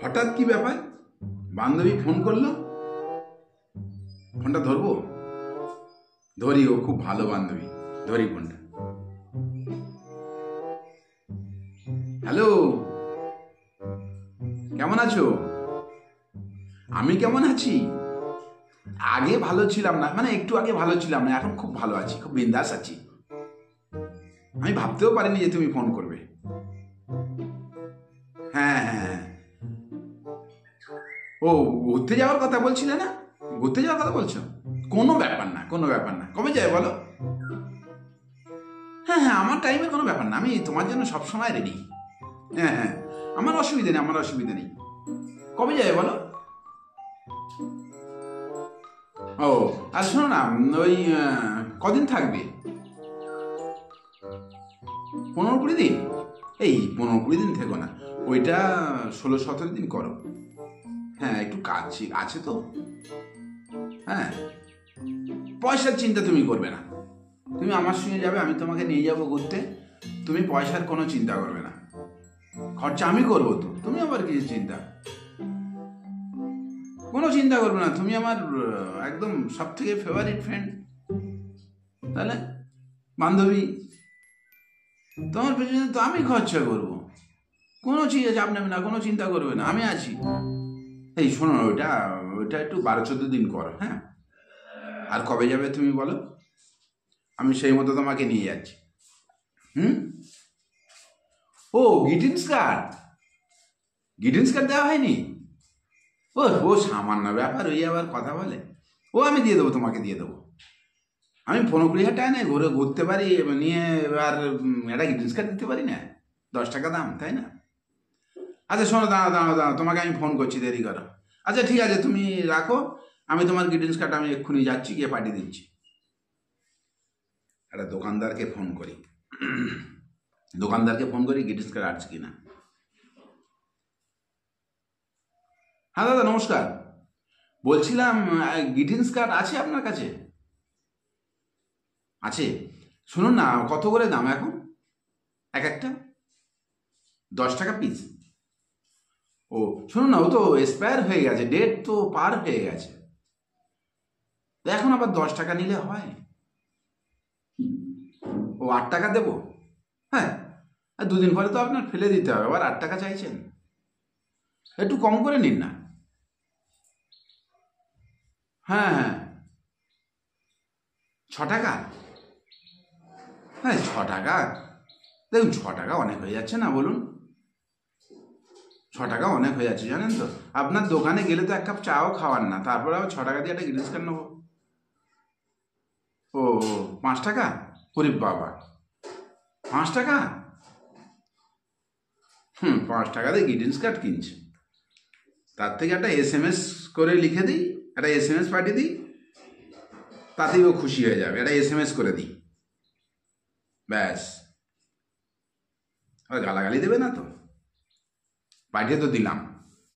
হঠাৎ কি ব্যাপার? বান্ধবী ফোন করলো, ফোনটা ধরবো? ধরি, ও খুব ভালো বান্ধবী, ধরি ফোনটা। হ্যালো, কেমন আছো? আমি কেমন আছি? আগে ভালো ছিলাম না, মানে একটু আগে ভালো ছিলাম না, এখন খুব ভালো আছি, খুব বিন্দাস আছি। আমি ভাবতেও পারিনি যে তুমি ফোন করবে। হ্যাঁ হ্যাঁ হ্যাঁ। ও, ঘুরতে যাওয়ার কথা বলছিলে না? ঘুরতে যাওয়ার কথা বলছো? কোনো ব্যাপার না, কোনো ব্যাপার না। কবে যাবে বলো? হ্যাঁ হ্যাঁ, আমার টাইমের কোনো ব্যাপার না, আমি তোমার জন্য সবসময় রেডি। হ্যাঁ হ্যাঁ, আমার অসুবিধা নেই, আমার অসুবিধা নেই। কবে যাবে বলো? ও, আর শোনো না, ওই কদিন থাকবে? 15-20 দিন? এই 15-20 দিন থেকো না, ওইটা 16-17 দিন করো। হ্যাঁ, একটু কাজ আছে তো। হ্যাঁ, পয়সার চিন্তা তুমি করবে না, তুমি আমার সঙ্গে যাবে, আমি তোমাকে নিয়ে যাবো ঘুরতে, তুমি পয়সার কোনো চিন্তা করবে না, খরচা আমি করবো তো, তুমি আবার কিছু চিন্তা, কোনো চিন্তা করবে না, তুমি আমার একদম সব থেকে ফেভারিট ফ্রেন্ড, তাহলে বান্ধবী, তোমার পেছনে তো আমি খরচা করবো, কোনো চাপ নেবে না, কোনো চিন্তা করবে না, আমি আছি। এই শোনো, ওইটা ওইটা একটু 12-14 দিন করো। হ্যাঁ, আর কবে যাবে তুমি বলো, আমি সেই মতো তোমাকে নিয়ে যাচ্ছি। হুম। ও, গ্রিটিংস কার্ড, গ্রিটিংস কার্ড দেওয়া হয়নি? ও ও সামান্য ব্যাপার, ওই আবার কথা বলে। ও আমি দিয়ে দেবো, তোমাকে দিয়ে দেবো। আমি 15-20 হাজার টাকা নিয়ে ঘুরতে পারি, নিয়ে এবার একটা গ্রিটিংস কার্ড দিতে পারি না? 10 টাকা দাম, তাই না? আচ্ছা শোনো, দাঁড়াও দাঁড়াও দাঁড়াও, তোমাকে আমি ফোন করছি, দেরি করো। আচ্ছা ঠিক আছে, তুমি রাখো, আমি তোমার গ্রিটিংস কার্ড আমি এক্ষুনি যাচ্ছি, গিয়ে পাঠিয়ে দিচ্ছি। একটা দোকানদারকে ফোন করি, দোকানদারকে ফোন করি, গ্রিটিংস কার্ড আছে কিনা। হ্যাঁ দাদা, নমস্কার। বলছিলাম, গ্রিটিংস কার্ড আছে আপনার কাছে? আছে? শুনুন না, কত করে দাম এখন এক একটা? 10 টাকা পিস? ও, শুনুন না, ও তো এক্সপায়ার হয়ে গেছে, ডেট তো পার হয়ে গেছে, তো এখন আবার 10 টাকা নিলে হয়? ও, 8 টাকা দেবো? হ্যাঁ, আর 2 দিন পরে তো আপনার ফেলে দিতে হবে, আবার 8 টাকা চাইছেন? একটু কম করে নিন না। হ্যাঁ হ্যাঁ, 6 টাকা? হ্যাঁ, 6 টাকা, দেখুন 6 টাকা অনেক হয়ে যাচ্ছে না, বলুন? 6 টাকা অনেক হয়ে যাচ্ছে, জানেন তো, আপনার দোকানে গেলে তো 1 কাপ চাও খাওয়ার না, তারপরে আবার 6 টাকা দিয়ে একটা গ্রিনস কার্ড নেবো? ও, 5 টাকা? ওরে বাবা, 5 টাকা? 5 টাকা দিয়ে গ্রিটিংস কার্ড কিনছে, তার থেকে একটা SMS করে লিখে দিই, একটা SMS পাঠিয়ে দিই, তাতেই ও খুশি হয়ে যাবে, একটা SMS করে দিই, ব্যাস। আর গালাগালি দেবে না তো? পাঠিয়ে তো দিলাম।